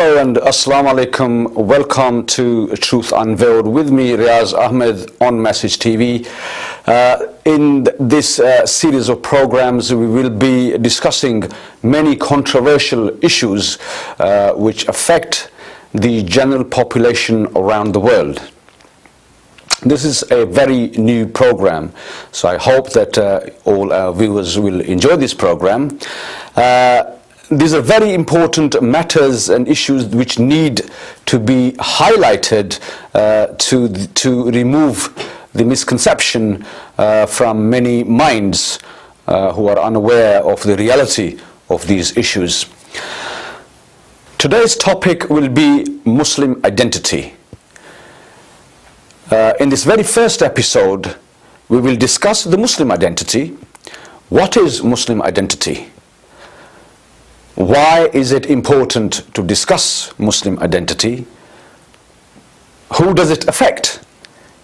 Hello and Assalamu alaikum. Welcome to Truth Unveiled with me, Riaz Ahmed, on Message TV. In this series of programs, we will be discussing many controversial issues which affect the general population around the world. This is a very new program, so I hope that all our viewers will enjoy this program. These are very important matters and issues which need to be highlighted to remove the misconception from many minds who are unaware of the reality of these issues. Today's topic will be Muslim identity. In this very first episode, we will discuss the Muslim identity. What is Muslim identity? Why is it important to discuss Muslim identity? Who does it affect?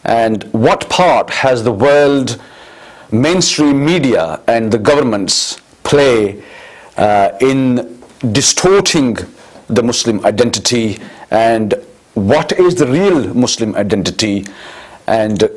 And what part has the world mainstream media and the governments play in distorting the Muslim identity? And what is the real Muslim identity? And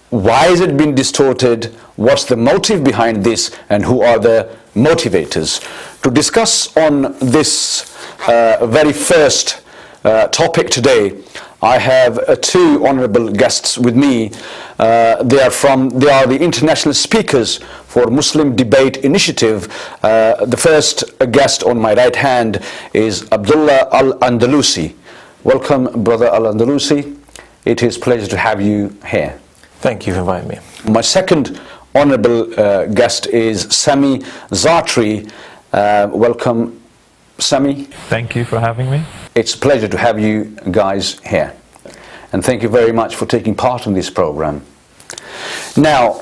why is it being distorted? What's the motive behind this? And who are the motivators? To discuss on this very first topic today, I have two honorable guests with me. They are the international speakers for Muslim Debate Initiative. The first guest on my right hand is Abdullah Al-Andalusi. Welcome, Brother Al-Andalusi. It is a pleasure to have you here. Thank you for inviting me. My second honorable guest is Sami Zatri. Welcome, Sami. Thank you for having me. It's a pleasure to have you guys here. And thank you very much for taking part in this program. Now,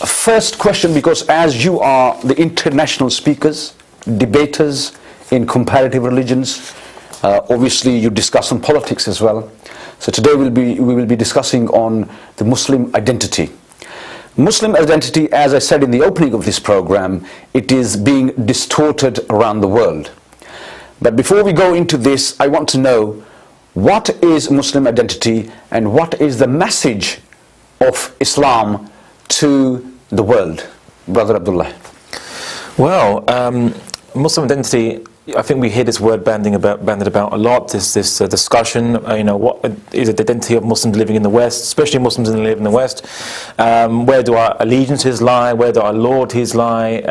first question, because as you are the international speakers, debaters in comparative religions, obviously you discuss on politics as well. So today we will be discussing on the Muslim identity. Muslim identity, as I said in the opening of this program, it is being distorted around the world. But before we go into this, I want to know, what is Muslim identity and what is the message of Islam to the world? Brother Abdullah. Well, Muslim identity, I think we hear this word bandied about a lot. This discussion, what is the identity of Muslims living in the West, especially Muslims that live in the West? Where do our allegiances lie? Where do our loyalties lie?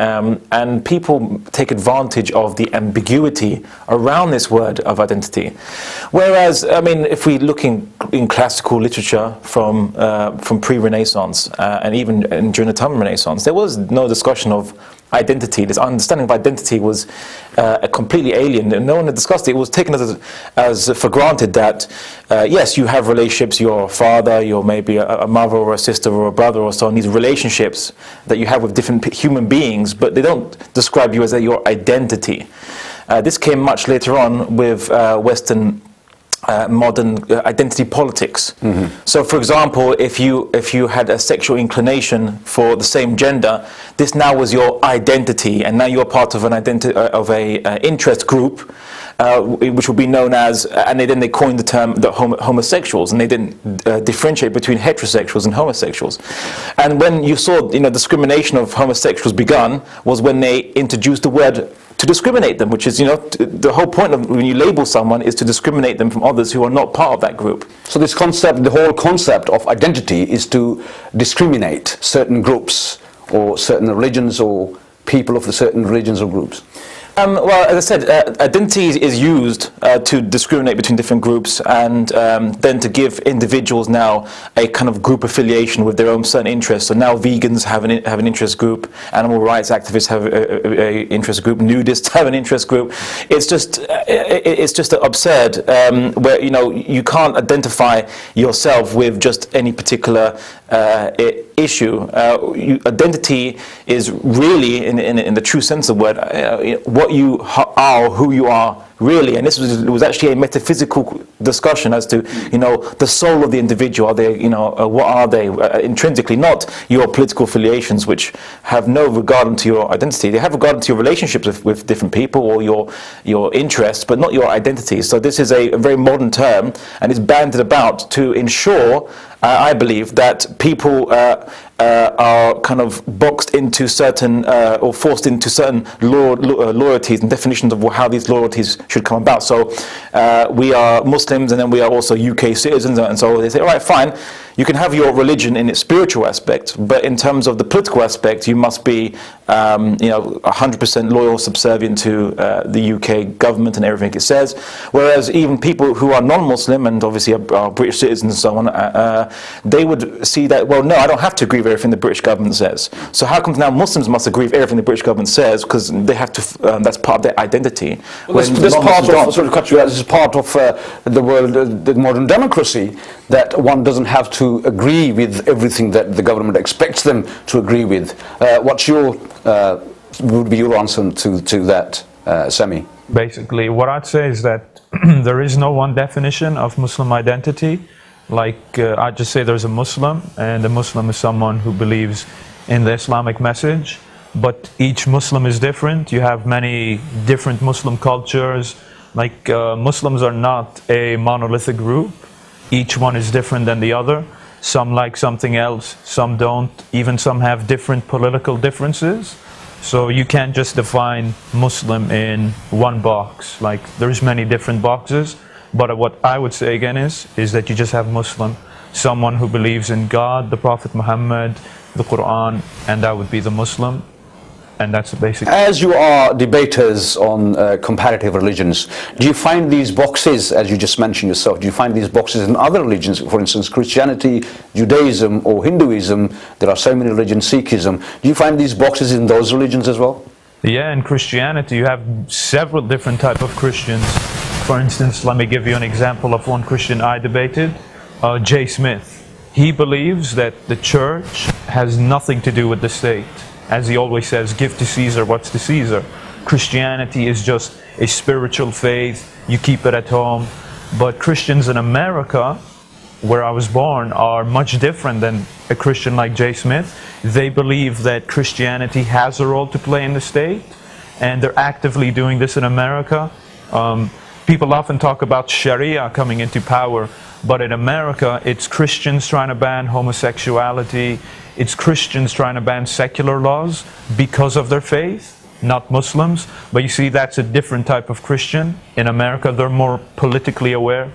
And people take advantage of the ambiguity around this word of identity. Whereas, I mean, if we look in classical literature from pre-Renaissance and even during the time of Renaissance, there was no discussion of identity. This understanding of identity was completely alien, and no one had discussed it. It was taken as for granted that yes, you have relationships. Your father, you're maybe a mother or a sister or a brother or so on. These relationships that you have with different human beings, but they don't describe you as your identity. This came much later on with Western modern identity politics. So, for example, if you had a sexual inclination for the same gender, this now was your identity, and now you're part of an interest group, which will be known as, and then they coined the term homosexuals, and they didn't differentiate between heterosexuals and homosexuals. And when you saw discrimination of homosexuals begun was when they introduced the word to discriminate them, which is, the whole point of when you label someone is to discriminate them from others who are not part of that group. So this concept, the whole concept of identity is to discriminate certain groups or certain religions or people of the certain religions or groups. Well, as I said, identity is used to discriminate between different groups, and then to give individuals now a kind of group affiliation with their own certain interests. So now vegans have an interest group, animal rights activists have a interest group, nudists have an interest group. It's just absurd, where you can't identify yourself with just any particular issue. Identity is really, in the true sense of the word, what you are, who you are really, and this was actually a metaphysical discussion as to, you know, the soul of the individual. Are they, you know, what are they intrinsically? Not your political affiliations, which have no regard to your identity. They have regard to your relationships with different people or your interests, but not your identity. So this is a very modern term, and it's bandied about to ensure, I believe, that people are kind of boxed into certain or forced into certain loyalties and definitions of how these loyalties should come about. So we are Muslims, and then we are also UK citizens, and so they say, all right, fine, you can have your religion in its spiritual aspect, but in terms of the political aspect, you must be, you know, 100% loyal, subservient to the UK government and everything it says. Whereas even people who are non-Muslim and obviously are British citizens and so on, they would see that, well, no, I don't have to agree with everything the British government says. So how come now Muslims must agree with everything the British government says, because they have to, that's part of their identity. Well, this part of, sorry to cut you out, this is part of the world, the modern democracy, that one doesn't have to agree with everything that the government expects them to agree with. What's your, would be your answer to that, Sami? Basically, what I'd say is that there is no one definition of Muslim identity. Like, I'd just say there's a Muslim, and a Muslim is someone who believes in the Islamic message. But each Muslim is different. You have many different Muslim cultures. Like, Muslims are not a monolithic group. Each one is different than the other. Some like something else, some don't. Even some have different political differences. So you can't just define Muslim in one box. Like, there's many different boxes. But what I would say again is that you just have Muslim, someone who believes in God, the Prophet Muhammad, the Quran, and that would be the Muslim. And that's the basic. As you are debaters on comparative religions, do you find these boxes, as you just mentioned yourself, do you find these boxes in other religions, for instance, Christianity, Judaism, or Hinduism? There are so many religions, Sikhism. Do you find these boxes in those religions as well? Yeah, in Christianity, you have several different types of Christians. For instance, let me give you an example of one Christian I debated, J. Smith. He believes that the church has nothing to do with the state. As he always says, give to Caesar what's to Caesar. Christianity is just a spiritual faith. You keep it at home. But Christians in America, where I was born, are much different than a Christian like J. Smith. They believe that Christianity has a role to play in the state, and they're actively doing this in America. People often talk about Sharia coming into power, but in America, it's Christians trying to ban homosexuality. It's Christians trying to ban secular laws because of their faith, not Muslims. But you see, that's a different type of Christian. In America, they're more politically aware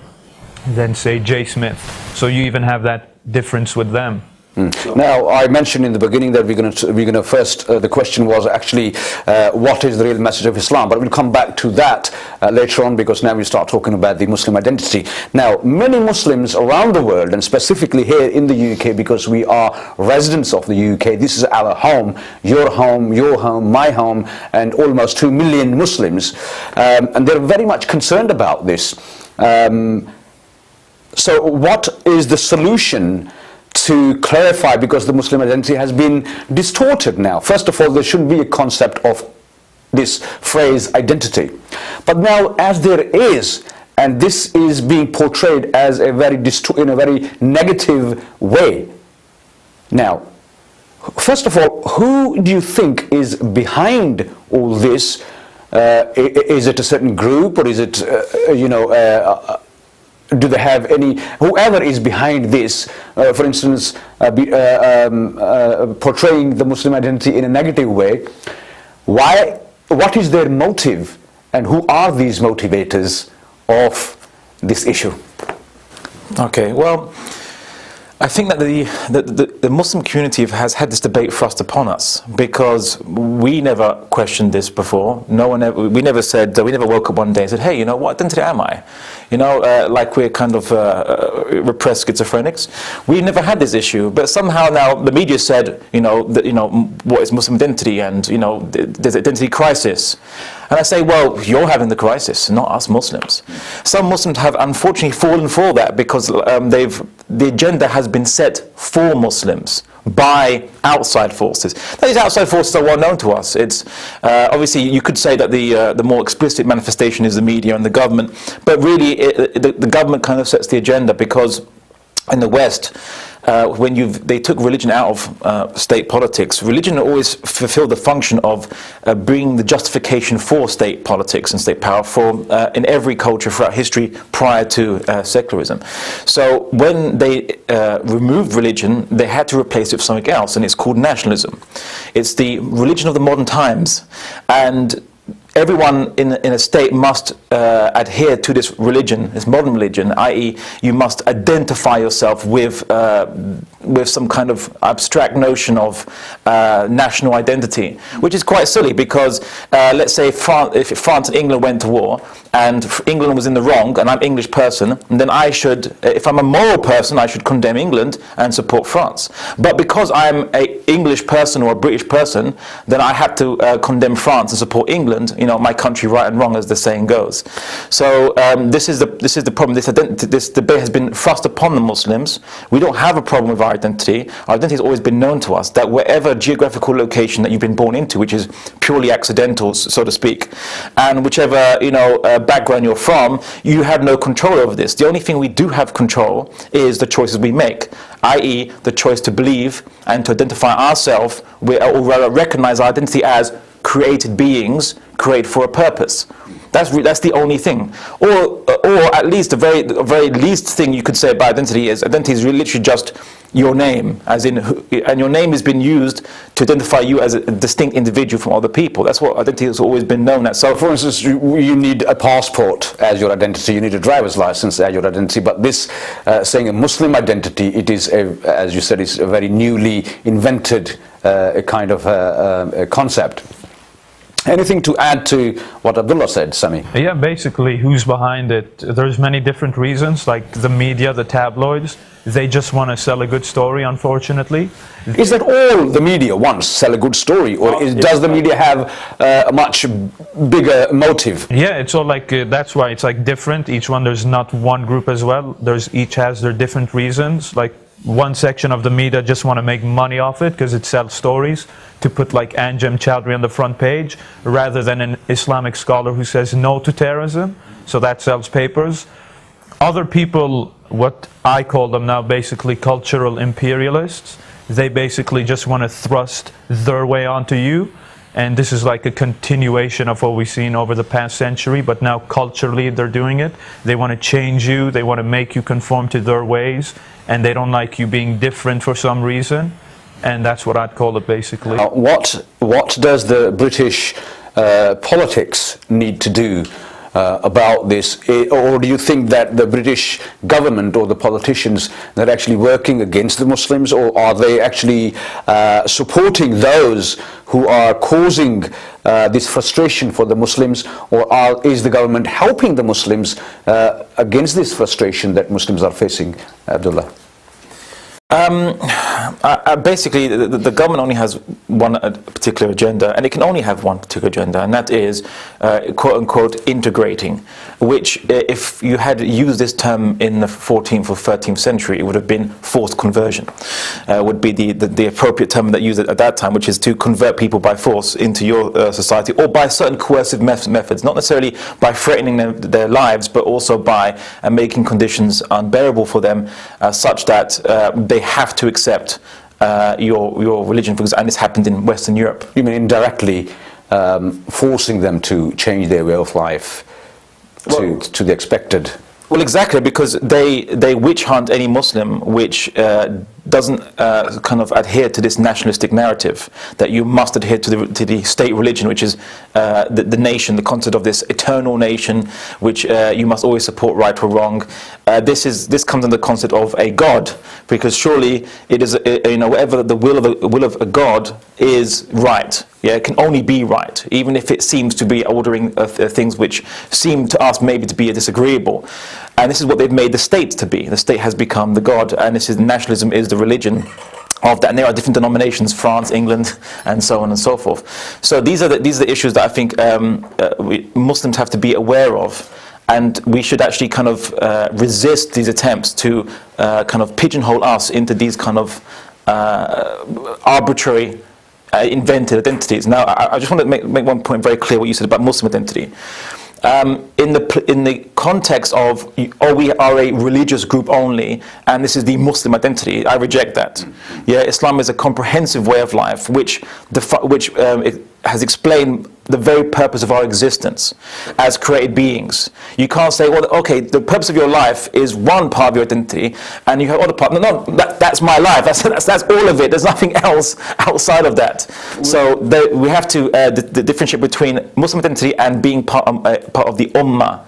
than, say, J. Smith. So you even have that difference with them. Now, I mentioned in the beginning that we're going to first, the question was actually, what is the real message of Islam? But we'll come back to that later on, because now we start talking about the Muslim identity. Now, many Muslims around the world, and specifically here in the UK, because we are residents of the UK, this is our home, your home, my home, and almost 2 million Muslims, and they're very much concerned about this. So what is the solution to clarify, because the Muslim identity has been distorted now? First of all, there shouldn't be a concept of this phrase identity. But now, as there is, and this is being portrayed as a very in a very negative way. Now, first of all, who do you think is behind all this? Is it a certain group, or is it, do they have any, whoever is behind this, for instance, portraying the Muslim identity in a negative way, what is their motive, and who are these motivators of this issue? Okay, well, I think that the Muslim community has had this debate thrust upon us, because we never questioned this before. We never said, we never woke up one day and said, hey, you know, what identity am I? You know, like we're kind of repressed schizophrenics. We never had this issue, but somehow now the media said, what is Muslim identity, and, there's identity crisis. And I say, well, you're having the crisis, not us Muslims. Some Muslims have unfortunately fallen for that because the agenda has been set for Muslims by outside forces. These outside forces are well known to us. It's obviously you could say that the more explicit manifestation is the media and the government, but really the government kind of sets the agenda, because in the West, when they took religion out of state politics, religion always fulfilled the function of bringing the justification for state politics and state power in every culture throughout history prior to secularism. So when they removed religion, they had to replace it with something else, and it's called nationalism. It's the religion of the modern times, and everyone in a state must adhere to this religion, this modern religion, i.e. you must identify yourself with some kind of abstract notion of national identity, which is quite silly because let's say if France and England went to war and England was in the wrong and I'm an English person, then I should, if I'm a moral person, I should condemn England and support France. But because I'm an English person or a British person, then I have to condemn France and support England, you know, my country right and wrong, as the saying goes. So this is the problem. This debate has been thrust upon the Muslims. We don't have a problem with our identity. Our identity has always been known to us, that wherever geographical location that you've been born into, which is purely accidental, so to speak, and whichever background you're from, you have no control over this. The only thing we do have control is the choices we make, i.e. the choice to believe and to identify ourselves, or rather recognize our identity as created beings, created for a purpose. That's the only thing. Or at least the very least thing you could say about identity is literally just your name, as in, and your name has been used to identify you as a distinct individual from other people. That's what identity has always been known as. So, for instance, you need a passport as your identity, you need a driver's license as your identity, but this saying a Muslim identity, it is, as you said, it's a very newly invented kind of a concept. Anything to add to what Abdullah said, Sami? Yeah, basically, who's behind it? There's many different reasons, like the media, the tabloids. They just want to sell a good story, unfortunately. Is that all the media wants, sell a good story, or does the media have a much bigger motive? Yeah, it's all like, that's why it's like different. Each one, there's not one group as well. Each has their different reasons. Like one section of the media just want to make money off it because it sells stories, to put like Anjem Choudhury on the front page rather than an Islamic scholar who says no to terrorism. So that sells papers. Other people, what I call them now, basically cultural imperialists, they basically just want to thrust their way onto you. And this is like a continuation of what we've seen over the past century, but now culturally they're doing it. They want to change you, they want to make you conform to their ways, and they don't like you being different for some reason. And that's what I'd call it, basically. What does the British politics need to do about this? Or do you think that the British government or the politicians, they're actually working against the Muslims, or are they actually supporting those who are causing this frustration for the Muslims, or is the government helping the Muslims against this frustration that Muslims are facing, Abdullah? Basically, the government only has one particular agenda, and it can only have one particular agenda, and that is quote-unquote integrating, which if you had used this term in the 14th or 13th century, it would have been forced conversion, would be the appropriate term that used at that time, which is to convert people by force into your society, or by certain coercive methods, not necessarily by threatening their lives, but also by making conditions unbearable for them, such that they have to accept your religion, and this happened in Western Europe. You mean indirectly forcing them to change their way of life to the expected? Well, exactly, because they witch hunt any Muslim which doesn't kind of adhere to this nationalistic narrative that you must adhere to the state religion, which is the nation, the concept of this eternal nation, which you must always support, right or wrong. This comes in the concept of a God, because surely it is whatever the will of a God is right. Yeah, it can only be right, even if it seems to be ordering things which seem to us maybe to be disagreeable. And this is what they've made the state to be. The state has become the God, and this is nationalism is the religion of that, and there are different denominations: France, England, and so on and so forth. So these are the issues that I think Muslims have to be aware of, and we should actually kind of resist these attempts to kind of pigeonhole us into these kind of arbitrary invented identities. Now, I just want to make one point very clear: what you said about Muslim identity. In the context of, oh, we are a religious group only, and this is the Muslim identity, I reject that. Yeah, Islam is a comprehensive way of life, which it has explained the very purpose of our existence as created beings. You can't say, well, okay, the purpose of your life is one part of your identity, and you have other part. No, that's my life. That's all of it. There's nothing else outside of that. So we have to differentiate between Muslim identity and being part of the Ummah,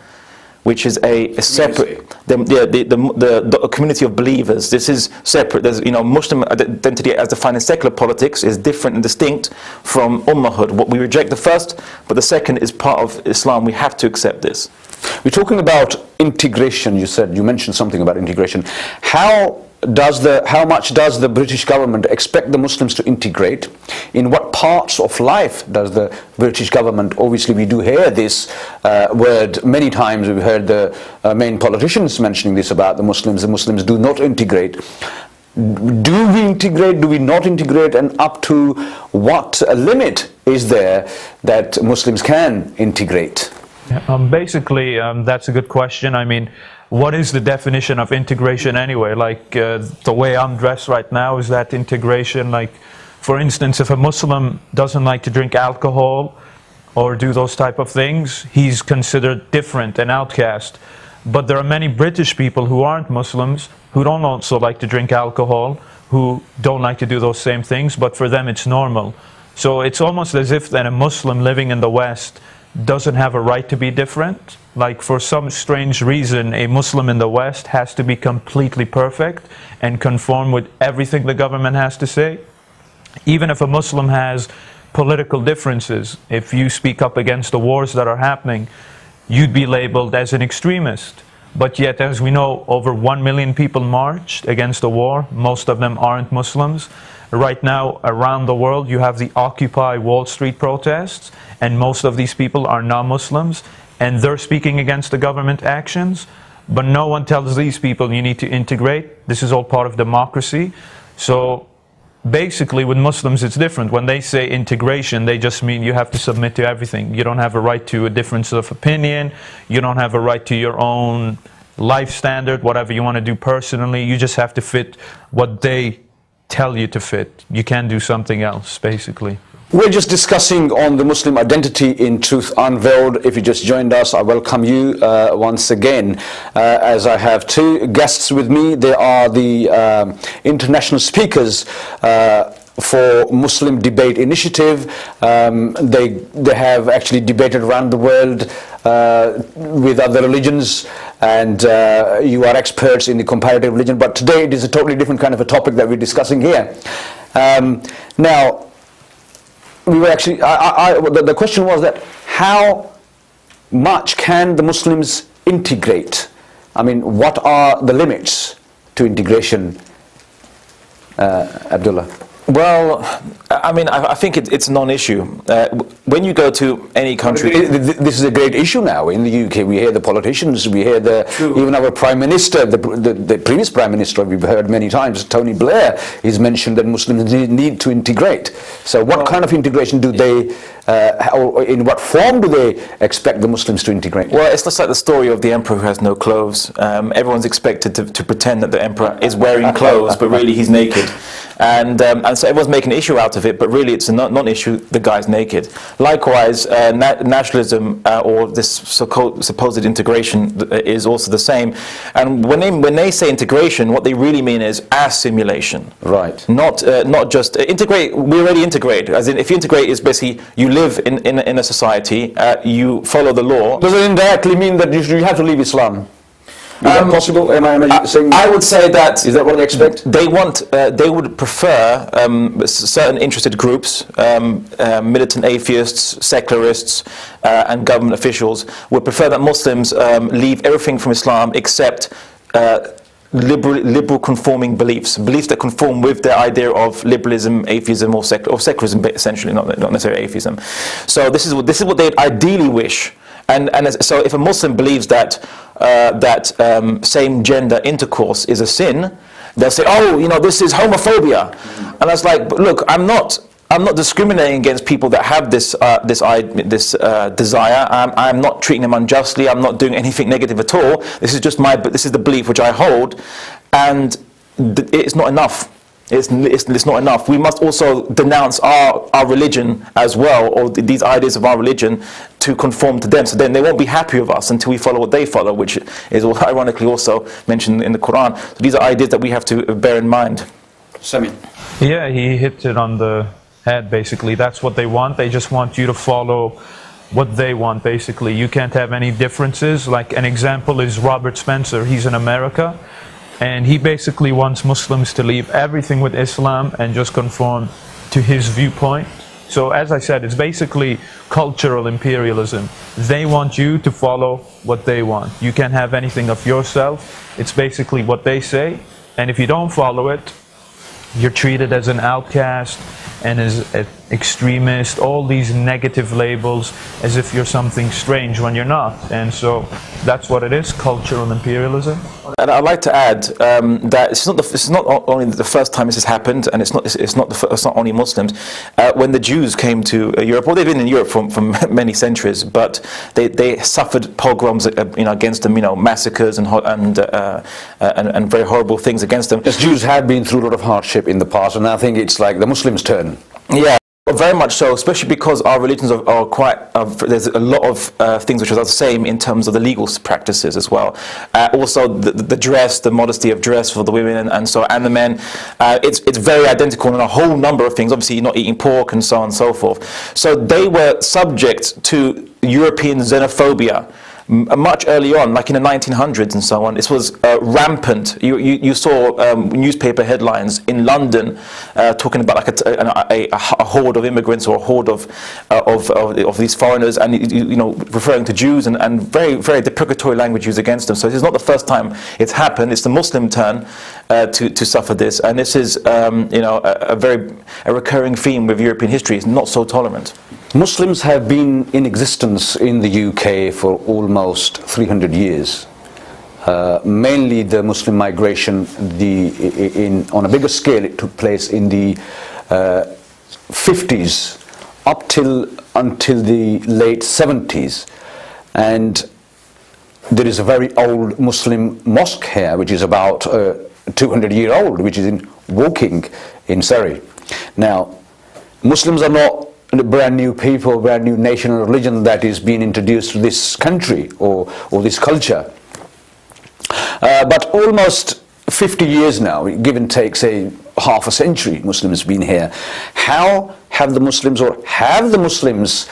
which is a separate, the community of believers. This is separate. There's, Muslim identity as defined in secular politics is different and distinct from Ummahhood. What we reject the first, but the second is part of Islam. We have to accept this. We're talking about integration. You mentioned something about integration. How much does the British government expect the Muslims to integrate? In what parts of life does the British government, obviously we do hear this word many times, we've heard the main politicians mentioning this about the Muslims do not integrate. Do we integrate, do we not integrate, and up to what limit is there that Muslims can integrate? Basically, that's a good question. I mean, what is the definition of integration anyway? Like the way I'm dressed right now, is that integration? Like, for instance, if a Muslim doesn't like to drink alcohol or do those type of things, he's considered different, an outcast. But there are many British people who aren't Muslims who don't also like to drink alcohol, who don't like to do those same things, but for them it's normal. So it's almost as if then a Muslim living in the West doesn't have a right to be different. Like, for some strange reason, a Muslim in the West has to be completely perfect and conform with everything the government has to say. Even if a Muslim has political differences, if you speak up against the wars that are happening, you'd be labeled as an extremist. But yet, as we know, over 1 million people marched against the war. Most of them aren't Muslims. Right now, around the world, you have the Occupy Wall Street protests, and most of these people are non-Muslims, and they're speaking against the government actions. But no one tells these people, you need to integrate. This is all part of democracy. So basically, with Muslims, it's different. When they say integration, they just mean you have to submit to everything. You don't have a right to a difference of opinion. You don't have a right to your own life standard, whatever you want to do personally. You just have to fit what they tell you to fit. You can't do something else, basically. We're just discussing on the Muslim identity in Truth Unveiled. If you just joined us, I welcome you once again. As I have two guests with me, they are the international speakers for Muslim Debate Initiative. They have actually debated around the world with other religions, and you are experts in the comparative religion, but today it is a totally different kind of a topic that we're discussing here. Now, we were actually, the question was that how much can the Muslims integrate? I mean, what are the limits to integration, Abdullah? Well, I mean, I think it's a non-issue. When you go to any country... This is a great issue now in the UK. We hear the politicians, we hear even our Prime Minister, the previous Prime Minister, we've heard many times, Tony Blair, he's mentioned that Muslims need to integrate. So what kind of integration do they, or in what form do they expect the Muslims to integrate? Well, it's just like the story of the emperor who has no clothes. Everyone's expected to pretend that the emperor is wearing clothes, but really he's naked. And so everyone's making an issue out of it, but really it's a non-issue, the guy's naked. Likewise, nationalism or this supposed integration is also the same. And when they say integration, what they really mean is assimilation. Right. Not just integrate, we already integrate. As in, if you integrate, is basically you live in a society, you follow the law. Does it indirectly mean that you have to leave Islam? Is that possible? Am I saying? I would say that. Is that what they expect? They want. They would prefer certain interested groups, militant atheists, secularists, and government officials would prefer that Muslims leave everything from Islam except liberal conforming beliefs that conform with their idea of liberalism, atheism, or secularism, essentially, not necessarily atheism. So this is what they ideally wish. So if a Muslim believes that same gender intercourse is a sin, they'll say, oh, you know, this is homophobia. And I was like, but look, I'm not discriminating against people that have this desire. I'm not treating them unjustly. I'm not doing anything negative at all. This is just this is the belief which I hold, and it's not enough. It's not enough. We must also denounce our religion as well, or these ideas of our religion, to conform to them. So then they won't be happy with us until we follow what they follow, which is ironically also mentioned in the Quran. So these are ideas that we have to bear in mind. Sami. Yeah, he hit it on the head, basically. That's what they want. They just want you to follow what they want, basically. You can't have any differences. Like an example is Robert Spencer. He's in America, and he basically wants Muslims to leave everything with Islam and just conform to his viewpoint. So as I said, it's basically cultural imperialism. They want you to follow what they want. You can't have anything of yourself. It's basically what they say, and if you don't follow it, you're treated as an outcast and as an extremist, all these negative labels, as if you're something strange when you're not. And so that's what it is, cultural imperialism. And I'd like to add that it's not only the first time this has happened, and it's not only Muslims. When the Jews came to Europe, well, they've been in Europe for many centuries, but they suffered pogroms, against them, massacres and very horrible things against them. Yes, Jews had been through a lot of hardship in the past, and I think it's like the Muslims' turn. Yeah. Very much so, especially because our religions are quite, there's a lot of things which are the same in terms of the legal practices as well. Also the dress, the modesty of dress for the women and the men, it's very identical in a whole number of things. Obviously, you're not eating pork and so on and so forth. So they were subject to European xenophobia much early on, like in the 1900s and so on. This was rampant. You saw newspaper headlines in London talking about like a horde of immigrants or a horde of these foreigners, and referring to Jews and very, very deprecatory language used against them. So this is not the first time it's happened. It's the Muslim turn to suffer this, and this is a recurring theme with European history. It's not so tolerant. Muslims have been in existence in the UK for almost 300 years. Mainly the Muslim migration, on a bigger scale, it took place in the 50s until the late 70s. And there is a very old Muslim mosque here, which is about 200-year-old, which is in Woking in Surrey. Now, Muslims are not a brand new people, brand new nation or religion that is being introduced to this country or this culture. But almost 50 years now, give and take, say, half a century, Muslims been here. How have the Muslims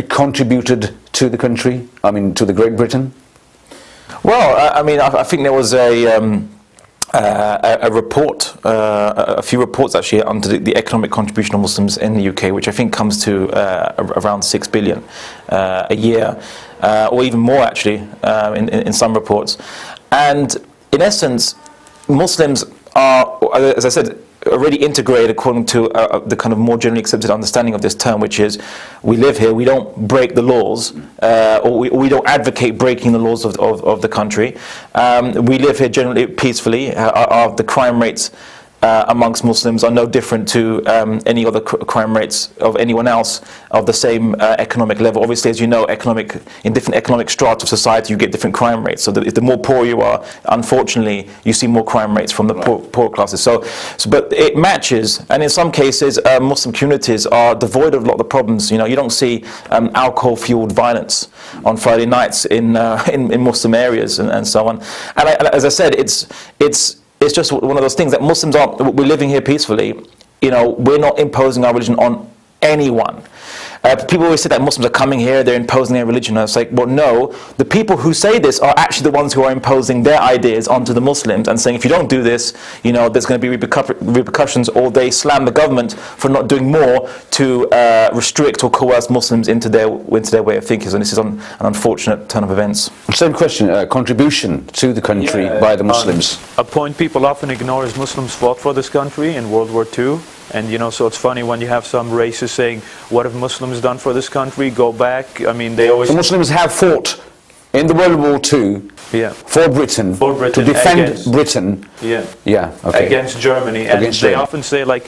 contributed to the country, to the Great Britain? Well, I think there was a report, a few reports actually, onto the economic contribution of Muslims in the UK, which I think comes to around 6 billion a year, or even more actually, in some reports. And in essence, Muslims are, as I said, already integrated according to the kind of more generally accepted understanding of this term, which is we live here, we don't break the laws, or we don't advocate breaking the laws of the country. We live here generally peacefully. The crime rates amongst Muslims are no different to any other crime rates of anyone else of the same economic level. Obviously, as you know, in different economic strata of society, you get different crime rates. So the more poor you are, unfortunately, you see more crime rates from the poor classes. But it matches, and in some cases, Muslim communities are devoid of a lot of the problems. You don't see alcohol-fueled violence on Friday nights in Muslim areas and so on. And as I said, it's just one of those things that Muslims we're living here peacefully. We're not imposing our religion on anyone. People always say that Muslims are coming here, they're imposing their religion. I was like, well, no. The people who say this are actually the ones who are imposing their ideas onto the Muslims and saying, if you don't do this, you know, there's going to be repercussions, or they slam the government for not doing more to restrict or coerce Muslims into their way of thinking. And this is an unfortunate turn of events. Same question, contribution to the country by the Muslims. A point people often ignore is Muslims fought for this country in World War II. And you know, so it's funny when you have some racists saying, what have Muslims done for this country? Go back. I mean, they always... The Muslims have fought in the World War II for Britain, to defend Britain. Against Germany. And they often say, like,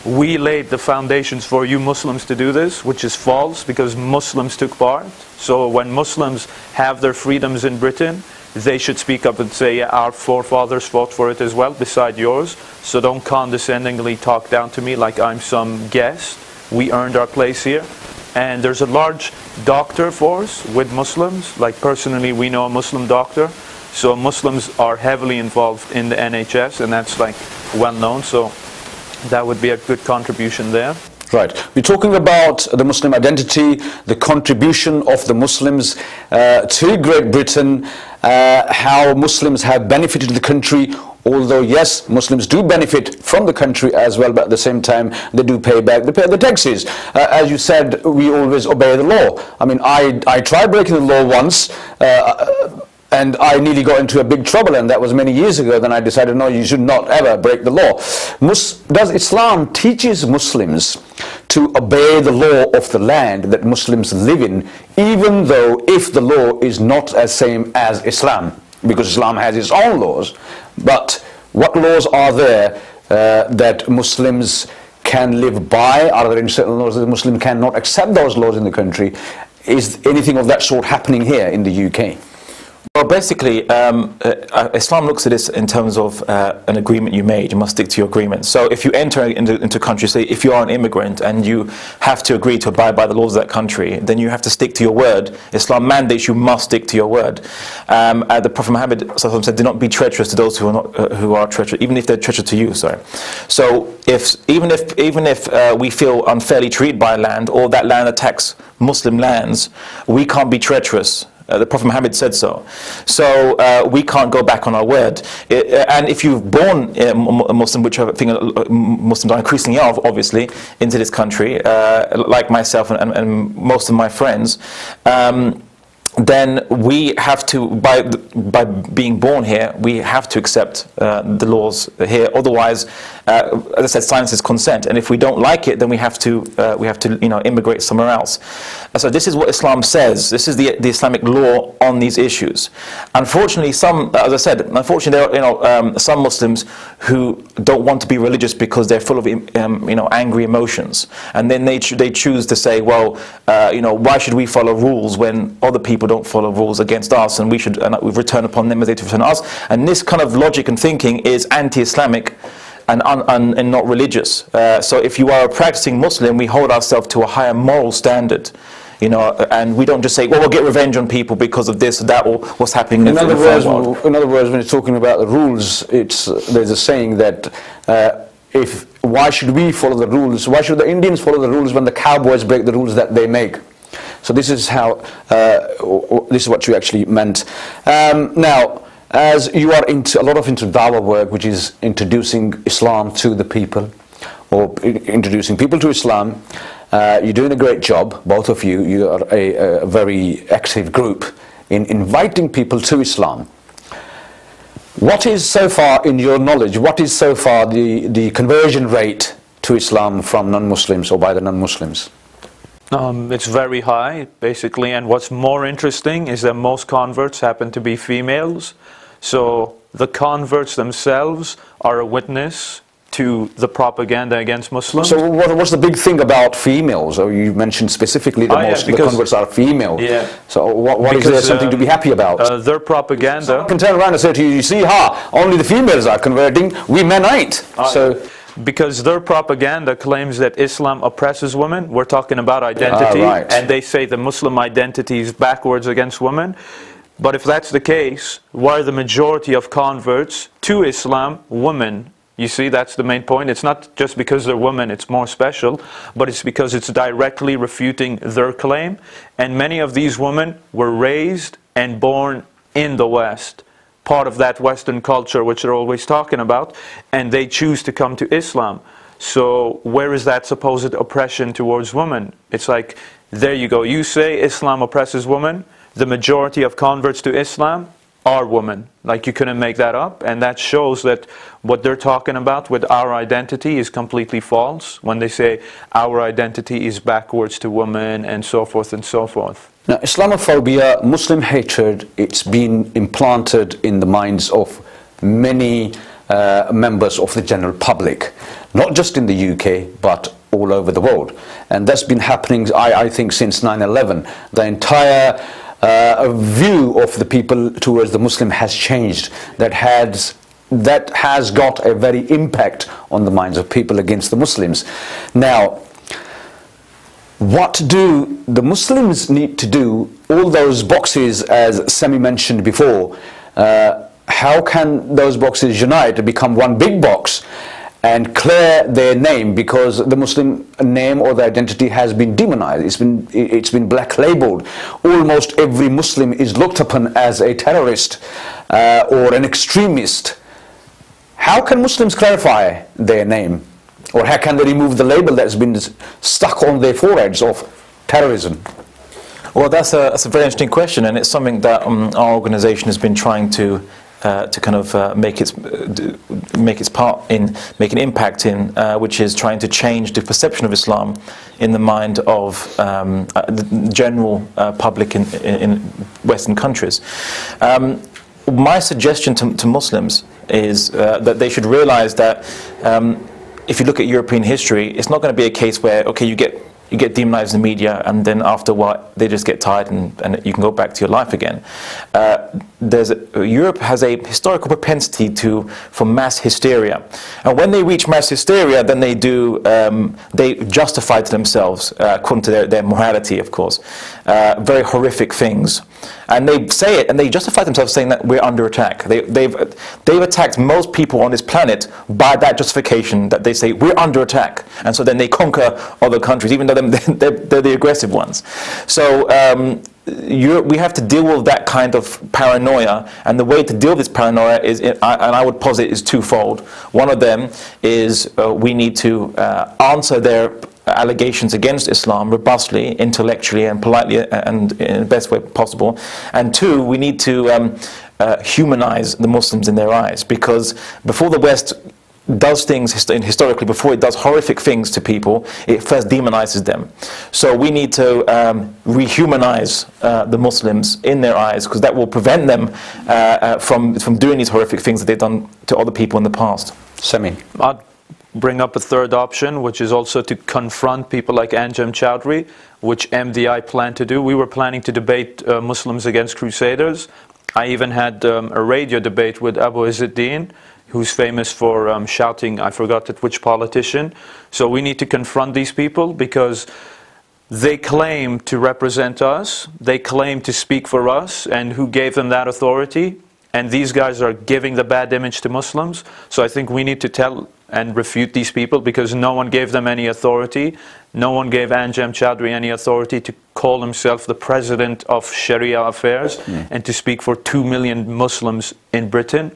we laid the foundations for you Muslims to do this, which is false, because Muslims took part. So when Muslims have their freedoms in Britain, they should speak up and say, yeah, our forefathers fought for it as well, beside yours. So don't condescendingly talk down to me like I'm some guest. We earned our place here. And there's a large doctor force with Muslims. Like personally, we know a Muslim doctor. So Muslims are heavily involved in the NHS, and that's like well known. So that would be a good contribution there. Right. We're talking about the Muslim identity, the contribution of the Muslims to Great Britain, how Muslims have benefited the country, although yes, Muslims do benefit from the country as well, but at the same time they do pay the taxes. As you said, we always obey the law. I mean, I tried breaking the law once, and I nearly got into a big trouble, and that was many years ago. Then I decided, no, you should not ever break the law. Does Islam teaches Muslims to obey the law of the land that Muslims live in, even though if the law is not as same as Islam? Because Islam has its own laws. But what laws are there that Muslims can live by? Are there any certain laws that the Muslim cannot accept those laws in the country? Is anything of that sort happening here in the UK? Well, basically, Islam looks at this in terms of an agreement you made. You must stick to your agreement. So if you enter into a country, say if you are an immigrant and you have to agree to abide by the laws of that country, then you have to stick to your word. Islam mandates you must stick to your word. The Prophet Muhammad said, "Do not be treacherous to those who are treacherous, even if they're treacherous to you." Sorry. So even if we feel unfairly treated by a land, or that land attacks Muslim lands, we can't be treacherous. The Prophet Muhammad said so. So we can't go back on our word. And if you've born a Muslim, which I think Muslims are increasingly are, obviously, into this country, like myself and most of my friends, then we have to, by being born here, we have to accept the laws here. Otherwise, as I said, silence is consent, and if we don't like it, then we have to immigrate somewhere else. So this is what Islam says. This is the Islamic law on these issues. Unfortunately, as I said, there are some Muslims who don't want to be religious because they're full of angry emotions, and then they choose to say, well, why should we follow rules when other people don't follow rules against us, and we return upon them as they return us? And this kind of logic and thinking is anti-Islamic and not religious. So if you are a practicing Muslim, we hold ourselves to a higher moral standard, and we don't just say, well, we'll get revenge on people because of this or that, or what's happening in the third world. In other words, when it's talking about the rules, there's a saying that why should we follow the rules? Why should the Indians follow the rules when the cowboys break the rules that they make? So this is how this is what you actually meant. Now, as you are into a lot of dawah work, which is introducing Islam to the people, or introducing people to Islam, you're doing a great job, both of you. You are a very active group in inviting people to Islam. What is so far, in your knowledge, what is so far the conversion rate to Islam from non-Muslims or by the non-Muslims? It's very high, basically, and what's more interesting is that most converts happen to be females. So the converts themselves are a witness to the propaganda against Muslims. So what's the big thing about females? Or you mentioned specifically that the converts are female. Yeah. So what is there something to be happy about? Their propaganda. So I can turn around and say to you, you see, only the females are converting, we men ain't. Because their propaganda claims that Islam oppresses women. We're talking about identity, and they say the Muslim identity is backwards against women. But if that's the case, why are the majority of converts to Islam women? You see, that's the main point. It's not just because they're women, it's more special, but it's because it's directly refuting their claim. And many of these women were raised and born in the West, part of that Western culture which they're always talking about, and they choose to come to Islam. So where is that supposed oppression towards women? It's like, there you go. You say Islam oppresses women. The majority of converts to Islam are women. Like, you couldn't make that up. And that shows that what they're talking about with our identity is completely false when they say our identity is backwards to women and so forth and so forth. Now, Islamophobia, Muslim hatred, it's been implanted in the minds of many members of the general public, not just in the UK, but all over the world. And that's been happening, I think, since 9/11. The entire view of the people towards the Muslim has changed. That has got a very impact on the minds of people against the Muslims. Now, what do the Muslims need to do? All those boxes, as Sami mentioned before, how can those boxes unite to become one big box and clear their name? Because the Muslim name or the identity has been demonized. It's been black labeled. Almost every Muslim is looked upon as a terrorist or an extremist. How can Muslims clarify their name? Or how can they remove the label that's been stuck on their foreheads of terrorism? Well, that's a very interesting question, and it's something that our organisation has been trying to kind of make its part in, make an impact in, which is trying to change the perception of Islam in the mind of the general public in Western countries. My suggestion to Muslims is that they should realise that if you look at European history, it's not going to be a case where, okay, you get demonized in the media, and then after a while they just get tired and you can go back to your life again. Europe has a historical propensity for mass hysteria, and when they reach mass hysteria, then they justify to themselves, according to their morality, of course, very horrific things, and they say it and they justify themselves saying that we're under attack. They've attacked most people on this planet by that justification, that they say we're under attack, and so then they conquer other countries, even though they're the aggressive ones. So we have to deal with that kind of paranoia, and the way to deal with this paranoia is, and I would posit, is twofold. One of them is we need to answer their allegations against Islam robustly, intellectually and politely, and in the best way possible. And two, we need to humanize the Muslims in their eyes, because before the West does things historically, before it does horrific things to people, it first demonizes them. So we need to rehumanize the Muslims in their eyes, because that will prevent them from doing these horrific things that they've done to other people in the past. Sami. I'd bring up a third option, which is also to confront people like Anjem Choudary, which MDI planned to do. We were planning to debate Muslims against Crusaders. I even had a radio debate with Abu Izzuddin, who's famous for shouting, I forgot at which politician. So we need to confront these people, because they claim to represent us, they claim to speak for us, and who gave them that authority? And these guys are giving the bad image to Muslims. So I think we need to tell and refute these people, because no one gave them any authority. No one gave Anjem Choudary any authority to call himself the president of Sharia affairs and to speak for 2 million Muslims in Britain.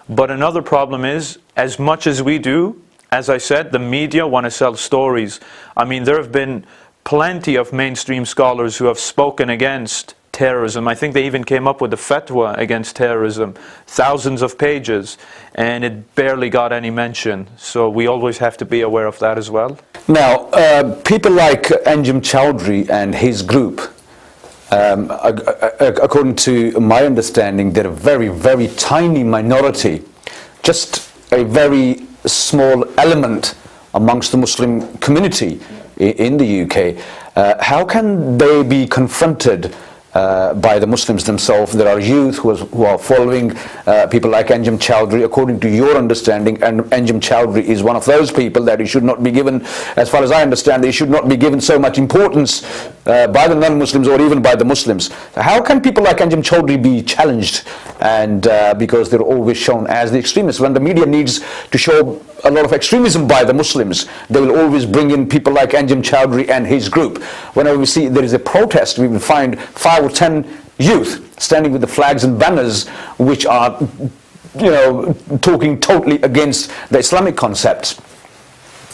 But another problem is, as much as we do, as I said, the media want to sell stories. I mean, there have been plenty of mainstream scholars who have spoken against terrorism. I think they even came up with a fatwa against terrorism, thousands of pages, and it barely got any mention. So we always have to be aware of that as well. Now, people like Anjem Choudary and his group, according to my understanding, they're a very, very tiny minority, just a very small element amongst the Muslim community in the UK. How can they be confronted by the Muslims themselves? There are youth who are following people like Anjem Choudary, according to your understanding, and Anjem Choudary is one of those people that he should not be given, as far as I understand, he should not be given so much importance by the non-Muslims or even by the Muslims. How can people like Anjem Choudary be challenged and because they're always shown as the extremists. When the media needs to show a lot of extremism by the Muslims, they will always bring in people like Anjem Choudary and his group. Whenever we see there is a protest, we will find 5 or 10 youth standing with the flags and banners which are, you know, talking totally against the Islamic concepts.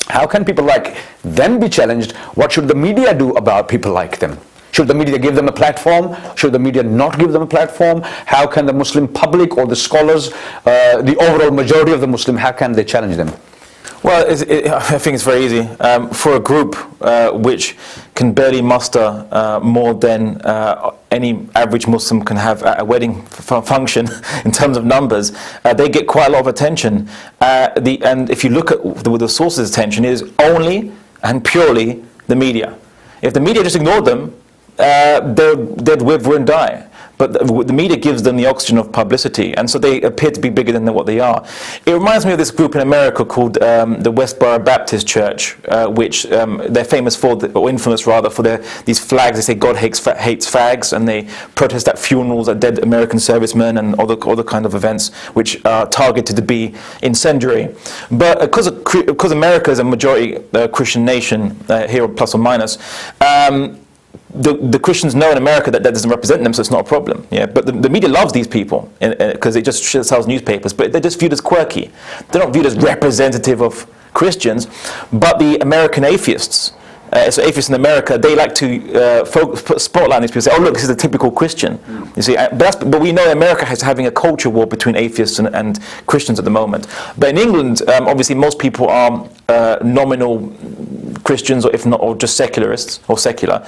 How can people like them be challenged? What should the media do about people like them? Should the media give them a platform? Should the media not give them a platform? How can the Muslim public or the scholars, the overall majority of the Muslim, how can they challenge them? Well, I think it's very easy. For a group which can barely muster more than any average Muslim can have at a wedding function in terms of numbers, they get quite a lot of attention. And if you look at the sources of attention, it is only and purely the media. If the media just ignored them, they'd wither and die. But the media gives them the oxygen of publicity, and so they appear to be bigger than what they are. It reminds me of this group in America called the Westboro Baptist Church, which they're famous for, or infamous rather, for these flags. They say God hates fags, and they protest at funerals at dead American servicemen and other kind of events which are targeted to be incendiary. But because America is a majority Christian nation, here plus or minus, the Christians know in America that doesn't represent them, so it's not a problem. Yeah, but the media loves these people because it just sells newspapers. But they're just viewed as quirky. They're not viewed as representative of Christians. But the American atheists, so atheists in America, they like to put a spotlight on these people. Say, "Oh, look, this is a typical Christian." You see, but we know America is having a culture war between atheists and Christians at the moment. But in England, obviously, most people are nominal Christians, or if not, or just secularists or secular,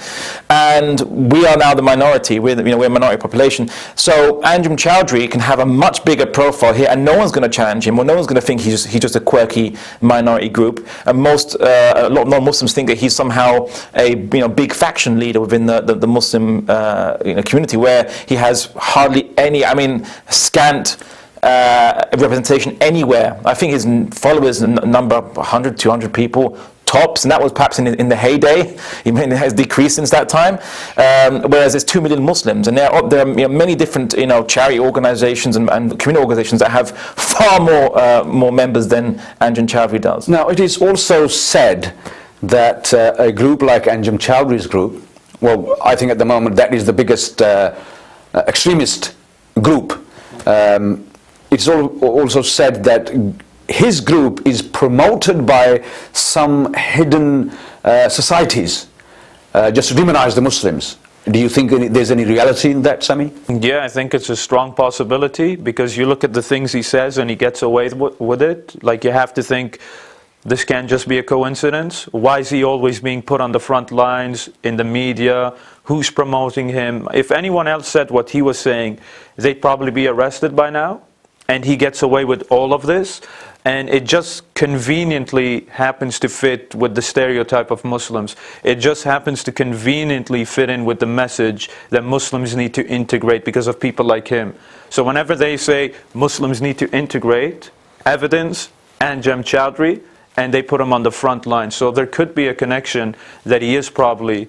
and we are now the minority. We're a minority population. So Anjem Choudary can have a much bigger profile here, and no one's going to challenge him, or no one's going to think he's just a quirky minority group. And a lot of non-Muslims think that he's somehow a big faction leader within the Muslim community, where he has hardly any, scant representation anywhere. I think his followers number 100, 200 people tops, and that was perhaps in the heyday. It has decreased since that time. Whereas there's 2 million Muslims, and there are many different charity organizations and community organizations that have far more members than Anjem Choudary does. Now, it is also said that a group like Anjem Chowdary's group, well, I think at the moment that is the biggest extremist group. It's also said that his group is promoted by some hidden societies just to demonize the Muslims. Do you think there's any reality in that, Sami? Yeah, I think it's a strong possibility, because you look at the things he says and he gets away with it. Like, you have to think, this can't just be a coincidence. Why is he always being put on the front lines in the media? Who's promoting him? If anyone else said what he was saying, they'd probably be arrested by now. And he gets away with all of this. And it just conveniently happens to fit with the stereotype of Muslims. It just happens to conveniently fit in with the message that Muslims need to integrate because of people like him. So whenever they say Muslims need to integrate, evidence, Anjem Choudary, and they put him on the front line. So there could be a connection that he is probably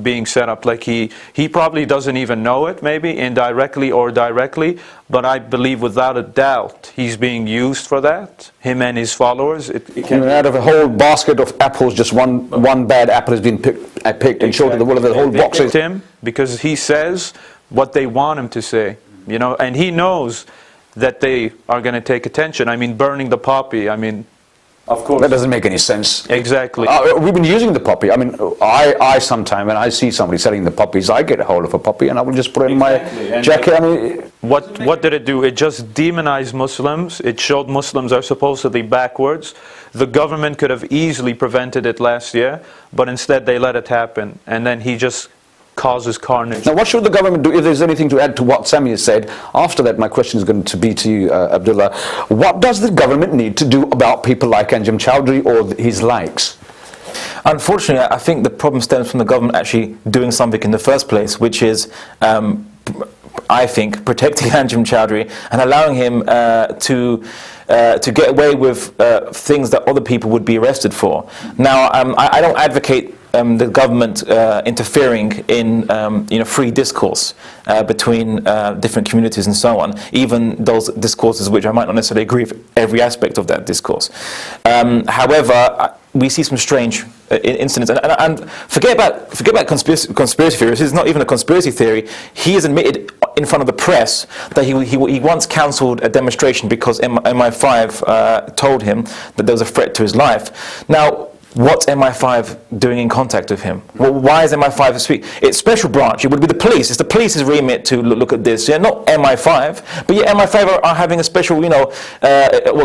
being set up. Like he probably doesn't even know it, maybe indirectly or directly, but I believe without a doubt he's being used for that, him and his followers. Out of a whole basket of apples, just one bad apple has been picked and shown to the world of the whole box. Picked him because he says what they want him to say, and he knows that they are going to take attention. I mean, burning the poppy, of course. That doesn't make any sense. Exactly. We've been using the poppy. I sometimes, when I see somebody selling the poppies, I get a hold of a poppy and I will just put it in my jacket. What did it do? It just demonized Muslims. It showed Muslims are supposedly backwards. The government could have easily prevented it last year, but instead they let it happen. And then he just causes carnage. Now, what should the government do? If there's anything to add to what Sami has said, after that my question is going to be to you, Abdullah. What does the government need to do about people like Anjem Choudary or his likes? Unfortunately, I think the problem stems from the government actually doing something in the first place, which is, I think, protecting Anjem Choudary and allowing him to get away with things that other people would be arrested for. Now, I don't advocate the government interfering in free discourse between different communities and so on, even those discourses which I might not necessarily agree with every aspect of that discourse. However, we see some strange incidents, and forget about conspiracy theories. This is not even a conspiracy theory. He has admitted in front of the press that he once cancelled a demonstration because MI5 told him that there was a threat to his life. Now, what's MI5 doing in contact with him? Well, why is MI5 speak? It's special branch. It would be the police. It's the police's remit to look at this. Yeah, not MI5, but yeah, MI5 are having a special, we're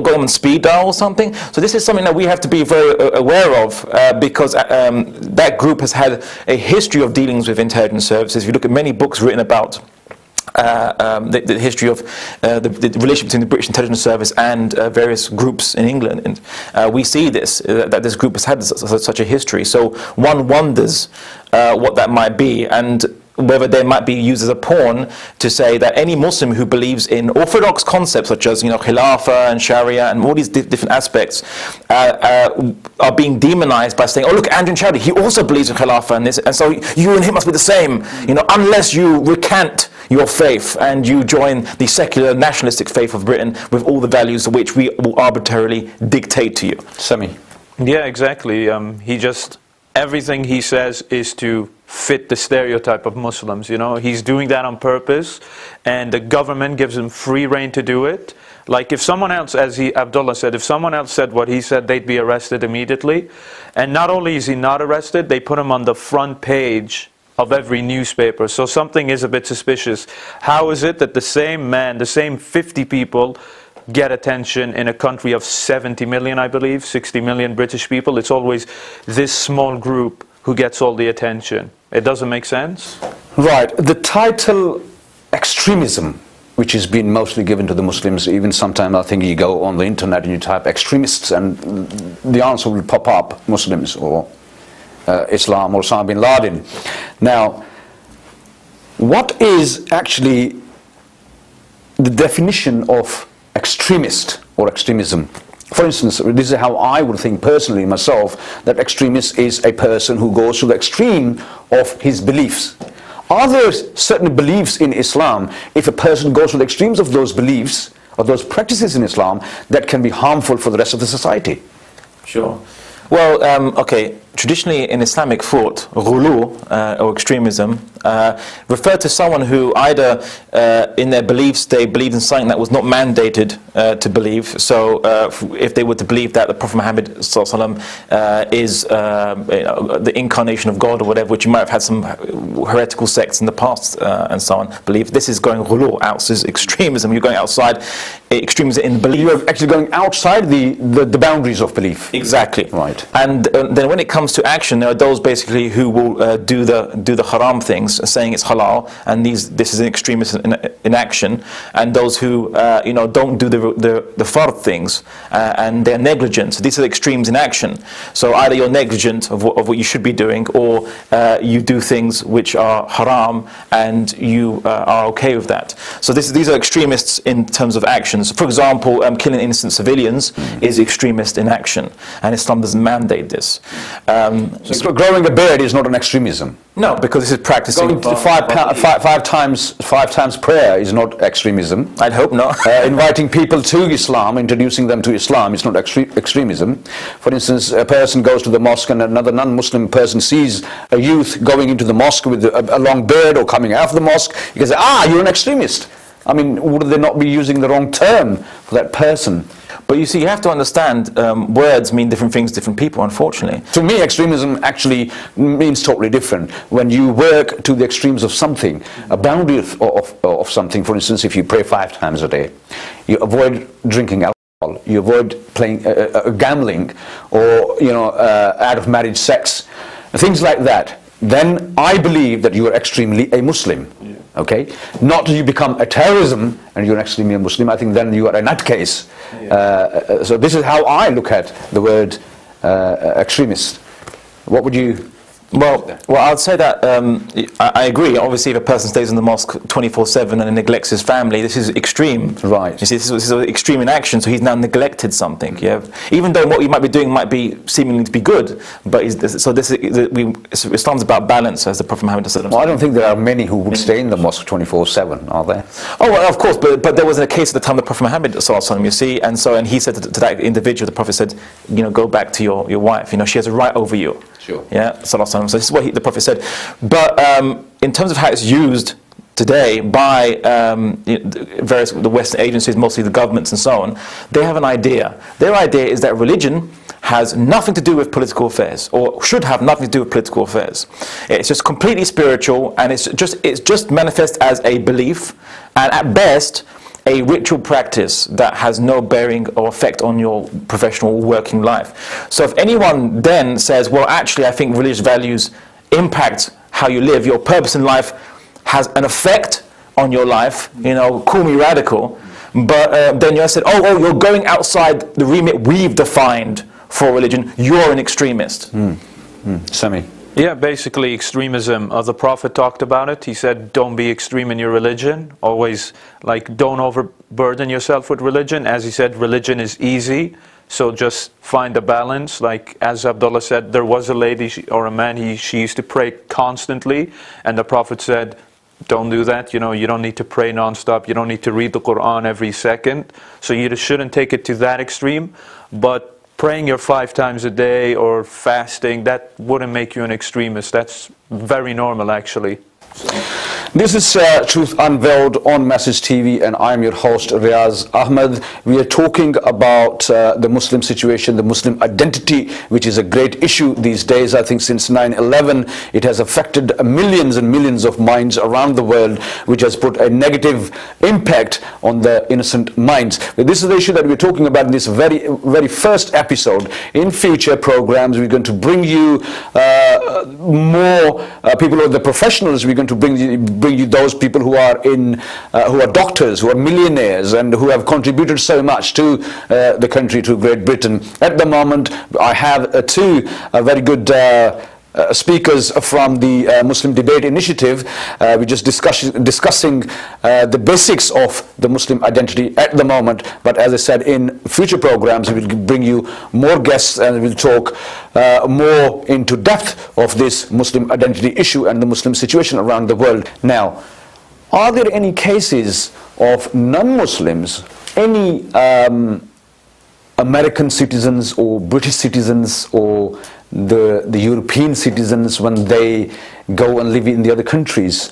going on speed dial or something. So this is something that we have to be very aware of because that group has had a history of dealings with intelligence services. If you look at many books written about the history of the relationship between the British intelligence service and various groups in England, and we see this, that this group has had such a history. So one wonders what that might be, and whether they might be used as a pawn to say that any Muslim who believes in orthodox concepts such as Khilafah and Sharia and all these different aspects are being demonized by saying, oh look, Andrew Chowdhury, he also believes in Khilafah and this, and so you and him must be the same, unless you recant your faith and you join the secular nationalistic faith of Britain with all the values which we will arbitrarily dictate to you. Sami. Yeah, exactly. Everything he says is to fit the stereotype of Muslims. He's doing that on purpose, and the government gives him free rein to do it. Like if someone else, as Abdullah said, if someone else said what he said, they'd be arrested immediately. And not only is he not arrested, they put him on the front page of every newspaper. So something is a bit suspicious. How is it that the same man, the same 50 people get attention in a country of 70 million, I believe, 60 million British people? It's always this small group who gets all the attention. It doesn't make sense? Right. The title extremism, which has been mostly given to the Muslims, even sometimes I think you go on the internet and you type extremists and the answer will pop up, Muslims or Islam or Osama bin Laden. Now, what is actually the definition of extremist or extremism? For instance, this is how I would think personally myself, that extremist is a person who goes to the extreme of his beliefs. Are there certain beliefs in Islam, if a person goes to the extremes of those beliefs or those practices in Islam, that can be harmful for the rest of the society? Sure. Well, okay, traditionally in Islamic thought, ghulu, or extremism, referred to someone who either in their beliefs they believed in something that was not mandated to believe. So if they were to believe that the Prophet Muhammad is the incarnation of God or whatever, which you might have had some heretical sects in the past and so on, believe this is going ghulu, out, this is extremism, you're going outside, extremism in belief. You're actually going outside the boundaries of belief. Exactly. Right. And then when it comes to action, there are those basically who will do the haram things, saying it's halal, and this is an extremist in action, and those who don't do the fard things, and they're negligent. So these are the extremes in action. So either you're negligent of what you should be doing, or you do things which are haram and you are okay with that. So these are extremists in terms of actions. For example, killing innocent civilians is extremist in action, and Islam doesn't mandate this. So growing a beard is not an extremism. No, because this is practicing. Going to five times prayer is not extremism. I'd hope not. Inviting people to Islam, introducing them to Islam is not extremism. For instance, a person goes to the mosque and another non-Muslim person sees a youth going into the mosque with a long beard or coming out of the mosque. You can say, you're an extremist. I mean, would they not be using the wrong term for that person? But you see, you have to understand words mean different things to different people, unfortunately. To me, extremism actually means totally different. When you work to the extremes of something, a boundary of something, for instance, if you pray 5 times a day, you avoid drinking alcohol, you avoid playing gambling, or out of marriage sex, things like that, then I believe that you are extremely a Muslim. Yeah. Okay, not that you become a terrorism and you're extremely a Muslim. I think then you are a nutcase. Yeah. So this is how I look at the word extremist. What would you Well, I'd say that I agree. Obviously, if a person stays in the mosque 24/7 and neglects his family, this is extreme. Right. You see, this is extreme in action. So he's now neglected something. Yeah. Even though what he might be doing might be seemingly to be good, but Islam's about balance, as the Prophet Muhammad said. Well, I don't think there are many who would stay in the mosque 24/7, are there? Oh, well, of course, but there was a case at the time of the Prophet Muhammad, you see, and he said to that individual, the Prophet said, go back to your wife. She has a right over you. Sure. Yeah. So this is what the Prophet said. But in terms of how it's used today by the Western agencies, mostly the governments and so on, they have an idea. Their idea is that religion has nothing to do with political affairs, or should have nothing to do with political affairs. It's just completely spiritual, and it's just manifest as a belief, and at best a ritual practice that has no bearing or effect on your professional working life. So if anyone then says, well, actually I think religious values impact how you live, your purpose in life has an effect on your life, call me radical, but then you said, oh, you're going outside the remit we've defined for religion, you're an extremist. Sami? Yeah, basically extremism. The Prophet talked about it. He said, don't be extreme in your religion. Always, don't overburden yourself with religion. As he said, religion is easy. So just find a balance. Like as Abdullah said, there was a lady or a man, she used to pray constantly. And the Prophet said, don't do that. You don't need to pray nonstop. You don't need to read the Quran every second. So you shouldn't take it to that extreme. But praying your 5 times a day or fasting, that wouldn't make you an extremist. That's very normal, actually. This is Truth Unveiled on Message TV, and I'm your host Riaz Ahmed. We are talking about the Muslim situation, the Muslim identity, which is a great issue these days. I think since 9/11 it has affected millions and millions of minds around the world, which has put a negative impact on the innocent minds. But this is the issue that we're talking about in this very first episode. In future programs we're going to bring you more people, or the professionals. We're going to bring you those people who are who are doctors, who are millionaires, and who have contributed so much to the country, to Great Britain. At the moment, I have two very good speakers from the Muslim Debate Initiative. We're just discussing the basics of the Muslim identity at the moment. But as I said, in future programs, we will bring you more guests, and we'll talk more into depth of this Muslim identity issue and the Muslim situation around the world. Now, are there any cases of non-Muslims, any American citizens or British citizens or the European citizens, when they go and live in the other countries,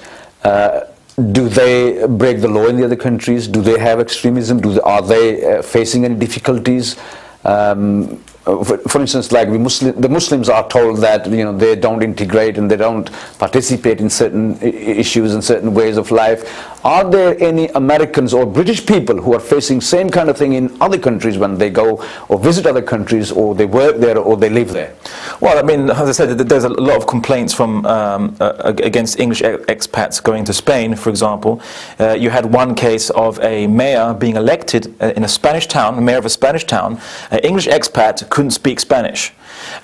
do they break the law in the other countries? Do they have extremism? Are they facing any difficulties? For instance, like the Muslims are told that they don't integrate and they don't participate in certain issues and certain ways of life. Are there any Americans or British people who are facing same kind of thing in other countries when they go or visit other countries, or they work there, or they live there? Well, I mean, as I said, there's a lot of complaints from against English expats going to Spain, for example. You had one case of a mayor being elected in a Spanish town, a mayor of a Spanish town. An English expat couldn't speak Spanish.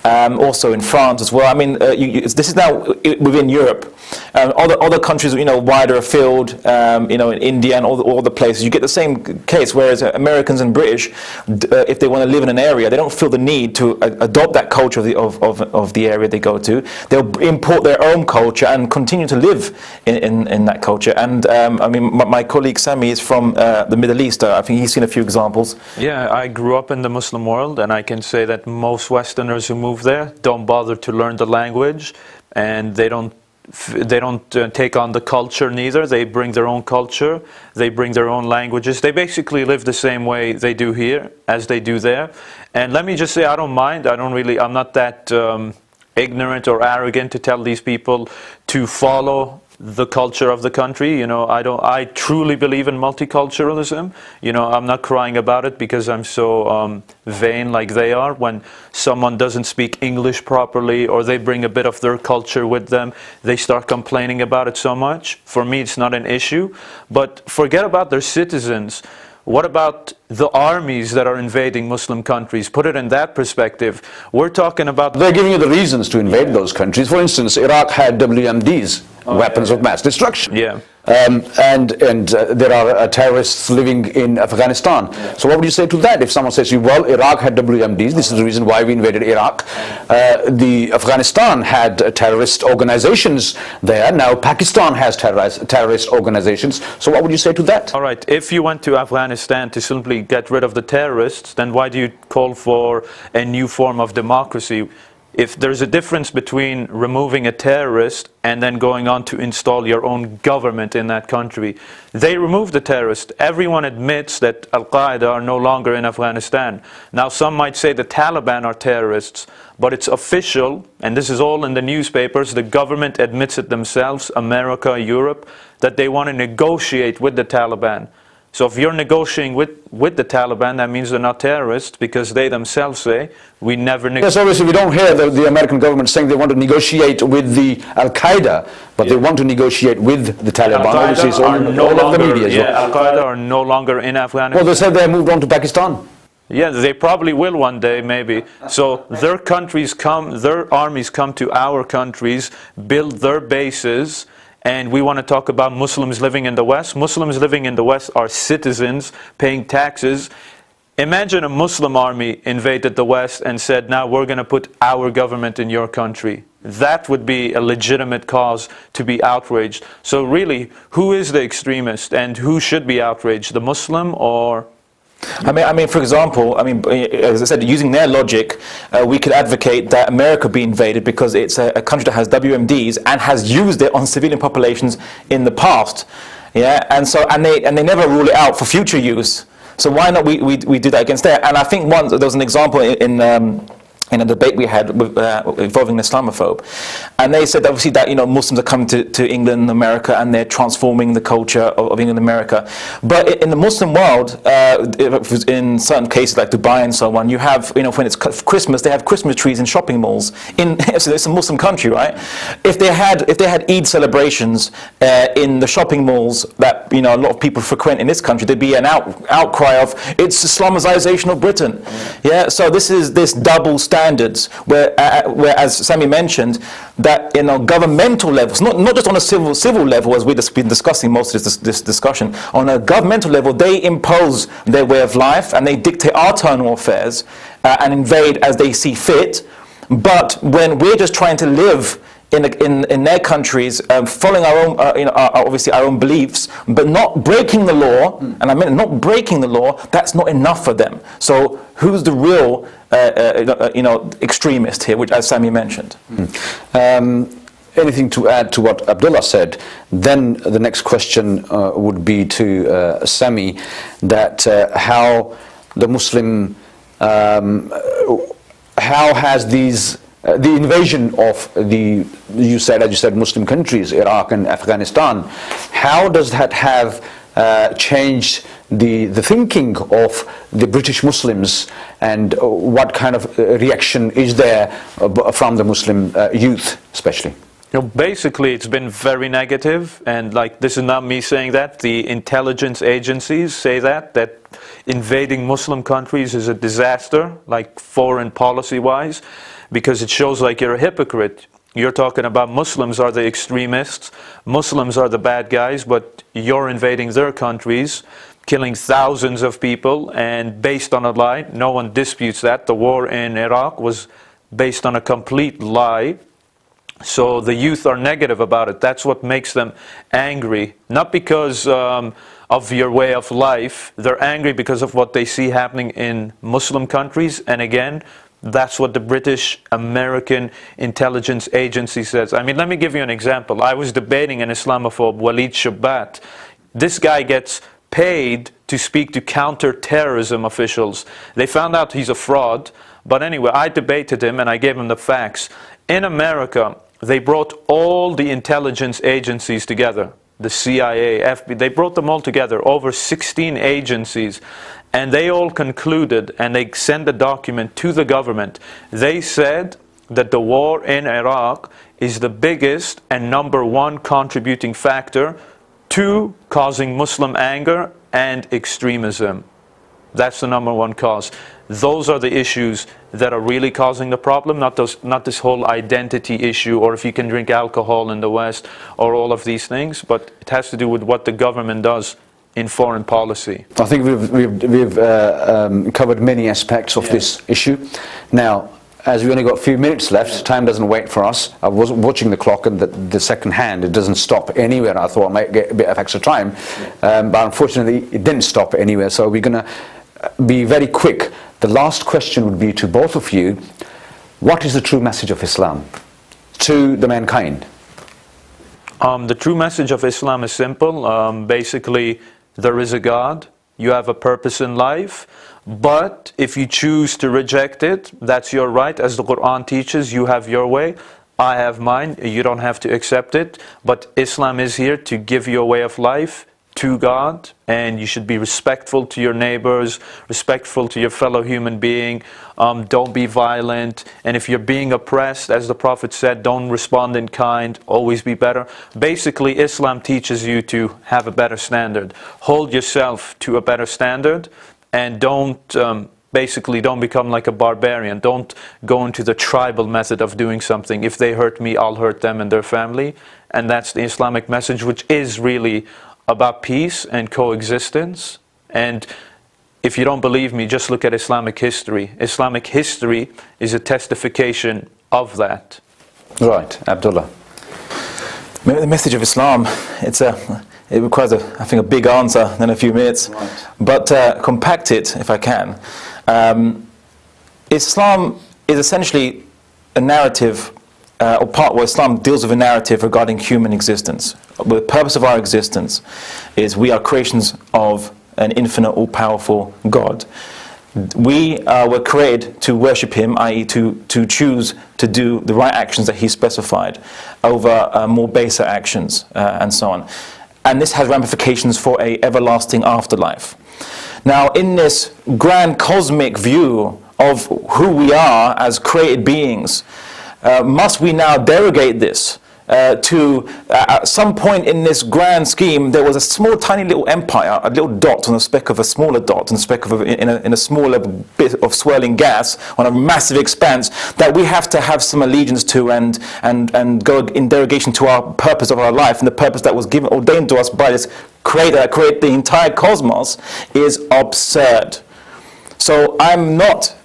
Also in France as well. I mean, this is now within Europe. Other countries, wider afield, in India and all the places, you get the same case. Whereas Americans and British, if they want to live in an area, they don't feel the need to adopt that culture of the area they go to. They'll import their own culture and continue to live in that culture. And I mean, my colleague Sami is from the Middle East. I think he's seen a few examples. Yeah, I grew up in the Muslim world, and I can say that most Westerners who move there don't bother to learn the language, and they don't take on the culture neither. They bring their own culture, they bring their own languages. They basically live the same way they do here as they do there. And let me just say, I don't mind. I'm not that ignorant or arrogant to tell these people to follow the culture of the country. I truly believe in multiculturalism. I'm not crying about it because I'm so vain like they are. When someone doesn't speak English properly, or they bring a bit of their culture with them, they start complaining about it so much. For me, it's not an issue. But forget about their citizens. What about the armies that are invading Muslim countries? Put it in that perspective. We're talking about... They're giving you the reasons to invade those countries. For instance, Iraq had WMDs, weapons of mass destruction. Yeah. And there are terrorists living in Afghanistan. So what would you say to that? If someone says, well, Iraq had WMDs, this is the reason why we invaded Iraq. The Afghanistan had terrorist organizations there. Now Pakistan has terrorist organizations. So what would you say to that? All right, if you went to Afghanistan to simply get rid of the terrorists, then why do you call for a new form of democracy? If there's a difference between removing a terrorist and then going on to install your own government in that country. They removed the terrorist. Everyone admits that Al-Qaeda are no longer in Afghanistan. Now some might say the Taliban are terrorists, but it's official, and this is all in the newspapers, the government admits it themselves, America, Europe, that they want to negotiate with the Taliban. So if you're negotiating with the Taliban, that means they're not terrorists, because they themselves say, we never negotiate. Yes, obviously we don't hear the American government saying they want to negotiate with the Al-Qaeda, but they want to negotiate with the Taliban. Obviously, it's all of the media as well. Al-Qaeda are no longer in Afghanistan. Well, they said they moved on to Pakistan. Yeah, they probably will one day, maybe. So their countries come, their armies come to our countries, build their bases. And we want to talk about Muslims living in the West. Muslims living in the West are citizens paying taxes. Imagine a Muslim army invaded the West and said, now we're going to put our government in your country. That would be a legitimate cause to be outraged. So really, who is the extremist and who should be outraged? The Muslim or... I mean, for example, as I said, using their logic, we could advocate that America be invaded because it's a country that has WMDs and has used it on civilian populations in the past. Yeah, and they never rule it out for future use. So why not we do that against there? And I think once there was an example in a debate we had with, involving an Islamophobe, and they said obviously that Muslims are coming to England and America and they're transforming the culture of England and America. But in the Muslim world, in certain cases like Dubai and so on, you have when it's Christmas, they have Christmas trees in shopping malls. So it's a Muslim country, right? If they had Eid celebrations in the shopping malls that a lot of people frequent in this country, there'd be an outcry of it's Islamization of Britain. Yeah. So this is this double standards where as Sami mentioned, that governmental levels, not just on a civil level as we've been discussing most of this discussion, on a governmental level they impose their way of life and they dictate our internal affairs and invade as they see fit. But when we're just trying to live in their countries, following our own, obviously our own beliefs, but not breaking the law, and I mean not breaking the law, that's not enough for them. So who's the real, extremist here, which as Sami mentioned? Anything to add to what Abdullah said? Then the next question would be to Sami, that how the Muslim, how has these the invasion of as you said, Muslim countries, Iraq and Afghanistan, how does that have changed the thinking of the British Muslims, and what kind of reaction is there from the Muslim youth especially? Basically it's been very negative, and this is not me saying that, the intelligence agencies say that invading Muslim countries is a disaster, foreign policy wise, because it shows you're a hypocrite. You're talking about Muslims are the extremists, Muslims are the bad guys, but you're invading their countries, killing thousands of people, and based on a lie. No one disputes that. The war in Iraq was based on a complete lie. So the youth are negative about it. That's what makes them angry. Not because of your way of life. They're angry because of what they see happening in Muslim countries. And again, that's what the British American intelligence agency says. I mean, let me give you an example. I was debating an Islamophobe, Walid Shabat. This guy gets paid to speak to counter-terrorism officials. They found out he's a fraud. But anyway, I debated him and I gave him the facts. In America, they brought all the intelligence agencies together. The CIA, FBI, they brought them all together, over 16 agencies. And they all concluded, and they sent a document to the government. They said that the war in Iraq is the biggest and #1 contributing factor to causing Muslim anger and extremism. That's the number one cause. Those are the issues that are really causing the problem, not this whole identity issue, or if you can drink alcohol in the West, or all of these things, but it has to do with what the government does in foreign policy. I think we've covered many aspects of this issue. Now, as we only got a few minutes left, time doesn't wait for us. I was watching the clock, and the second hand, it doesn't stop anywhere. I thought I might get a bit of extra time, but unfortunately it didn't stop anywhere, so we're going to be very quick. The last question would be to both of you: what is the true message of Islam to the mankind? The true message of Islam is simple. Basically, there is a God, you have a purpose in life, but if you choose to reject it, that's your right. As the Quran teaches, you have your way, I have mine, you don't have to accept it. But Islam is here to give you a way of life to God, and you should be respectful to your neighbors, respectful to your fellow human being. Don't be violent, and if you're being oppressed, as the Prophet said, don't respond in kind, always be better. Basically, Islam teaches you to have a better standard. Hold yourself to a better standard, and basically don't become like a barbarian. Don't go into the tribal method of doing something. If they hurt me, I'll hurt them and their family. And that's the Islamic message, which is really about peace and coexistence. And if you don't believe me, just look at Islamic history. Islamic history is a testification of that. Right, Abdullah. The message of Islam, it requires, I think, a big answer than a few minutes. Right. But compact it, if I can. Islam is essentially a narrative, or part where Islam deals with a narrative regarding human existence. The purpose of our existence is we are creations of an infinite, all-powerful God. We were created to worship Him, i.e. to choose to do the right actions that He specified over more baser actions and so on. And this has ramifications for an everlasting afterlife. Now, in this grand cosmic view of who we are as created beings, must we now derogate this at some point in this grand scheme? There was a small tiny little empire, a little dot on the speck of a smaller dot, and a speck of in a smaller bit of swirling gas on a massive expanse that we have to have some allegiance to and go in derogation to our purpose of our life, and the purpose that was ordained to us by this creator that created the entire cosmos is absurd. So I'm not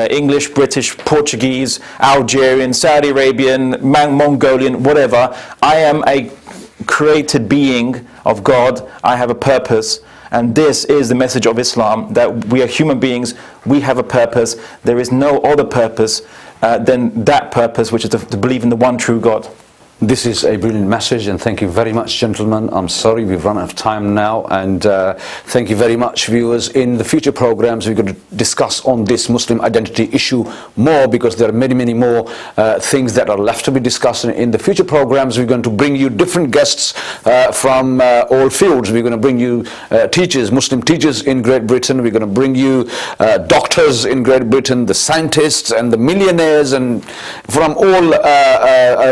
English, British, Portuguese, Algerian, Saudi Arabian, Mongolian, whatever. I am a created being of God. I have a purpose. And this is the message of Islam, that we are human beings. We have a purpose. There is no other purpose than that purpose, which is to believe in the one true God. This is a brilliant message, and thank you very much, gentlemen. I'm sorry we've run out of time now, and thank you very much, viewers. In the future programs, we're going to discuss on this Muslim identity issue more, because there are many more things that are left to be discussed. In the future programs, we're going to bring you different guests from all fields. We're going to bring you teachers, Muslim teachers in Great Britain. We're going to bring you doctors in Great Britain, the scientists and the millionaires, and from all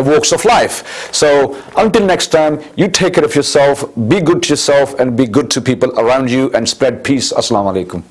walks of life. So until next time, you take care of yourself, be good to yourself, and be good to people around you, and spread peace. Assalamu alaikum.